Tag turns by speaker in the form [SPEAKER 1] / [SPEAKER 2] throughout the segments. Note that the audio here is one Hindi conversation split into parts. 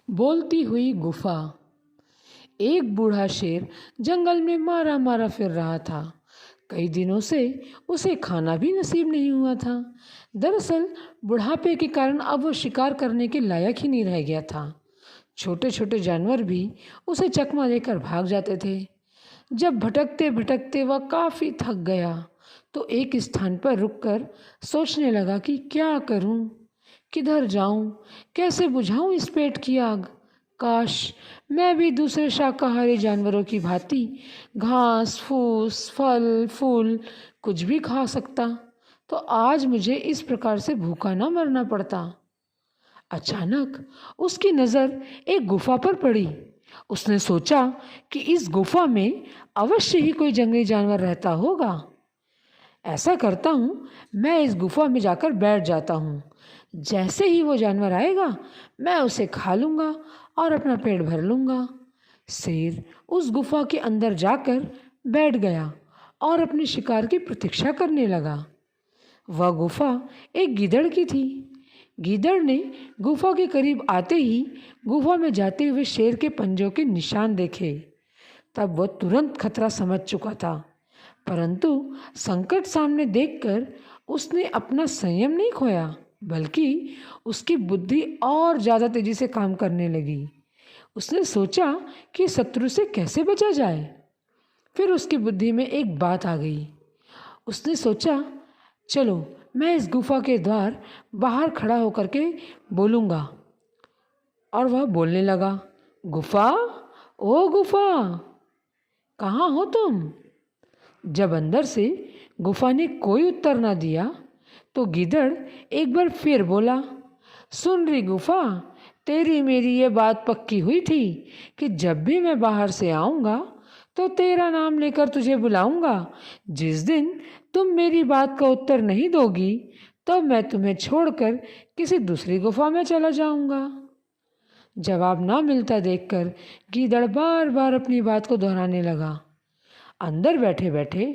[SPEAKER 1] बोलती हुई गुफा। एक बूढ़ा शेर जंगल में मारा मारा फिर रहा था। कई दिनों से उसे खाना भी नसीब नहीं हुआ था। दरअसल बुढ़ापे के कारण अब वो शिकार करने के लायक ही नहीं रह गया था। छोटे छोटे जानवर भी उसे चकमा देकर भाग जाते थे। जब भटकते भटकते वह काफ़ी थक गया तो एक स्थान पर रुककर सोचने लगा कि क्या करूं, किधर जाऊं, कैसे बुझाऊं इस पेट की आग। काश मैं भी दूसरे शाकाहारी जानवरों की भांति घास फूस फल फूल कुछ भी खा सकता, तो आज मुझे इस प्रकार से भूखा ना मरना पड़ता। अचानक उसकी नज़र एक गुफा पर पड़ी। उसने सोचा कि इस गुफा में अवश्य ही कोई जंगली जानवर रहता होगा। ऐसा करता हूँ, मैं इस गुफा में जाकर बैठ जाता हूँ। जैसे ही वो जानवर आएगा मैं उसे खा लूँगा और अपना पेट भर लूँगा। शेर उस गुफा के अंदर जाकर बैठ गया और अपने शिकार की प्रतीक्षा करने लगा। वह गुफा एक गीदड़ की थी। गीदड़ ने गुफा के करीब आते ही गुफा में जाते हुए शेर के पंजों के निशान देखे। तब वह तुरंत खतरा समझ चुका था, परंतु संकट सामने देखकर उसने अपना संयम नहीं खोया, बल्कि उसकी बुद्धि और ज़्यादा तेजी से काम करने लगी। उसने सोचा कि शत्रु से कैसे बचा जाए। फिर उसकी बुद्धि में एक बात आ गई। उसने सोचा, चलो मैं इस गुफा के द्वार बाहर खड़ा होकर के बोलूँगा। और वह बोलने लगा, गुफा, ओ गुफा, कहाँ हो तुम? जब अंदर से गुफा ने कोई उत्तर ना दिया तो गीदड़ एक बार फिर बोला, सुन रही गुफा, तेरी मेरी ये बात पक्की हुई थी कि जब भी मैं बाहर से आऊँगा तो तेरा नाम लेकर तुझे बुलाऊँगा। जिस दिन तुम मेरी बात का उत्तर नहीं दोगी तो मैं तुम्हें छोड़कर किसी दूसरी गुफा में चला जाऊँगा। जवाब ना मिलता देखकर गीदड़ बार बार अपनी बात को दोहराने लगा। अंदर बैठे बैठे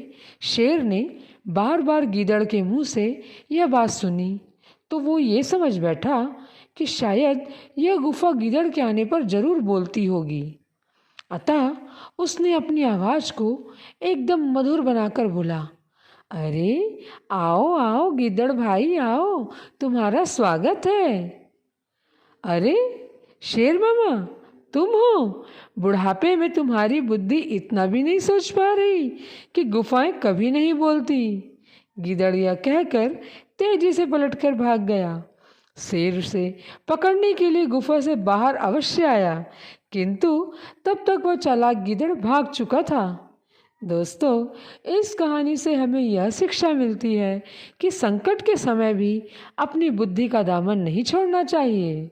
[SPEAKER 1] शेर ने बार बार गीदड़ के मुंह से यह बात सुनी तो वो ये समझ बैठा कि शायद यह गुफा गीदड़ के आने पर जरूर बोलती होगी। अतः उसने अपनी आवाज़ को एकदम मधुर बनाकर बोला, अरे आओ आओ गीदड़ भाई आओ, तुम्हारा स्वागत है। अरे शेर मामा, तुम हो? बुढ़ापे में तुम्हारी बुद्धि इतना भी नहीं सोच पा रही कि गुफाएं कभी नहीं बोलती। गीदड़ यह कहकर तेजी से पलटकर भाग गया। शेर उसे पकड़ने के लिए गुफा से बाहर अवश्य आया, किंतु तब तक वह चालाक गीदड़ भाग चुका था। दोस्तों, इस कहानी से हमें यह शिक्षा मिलती है कि संकट के समय भी अपनी बुद्धि का दामन नहीं छोड़ना चाहिए।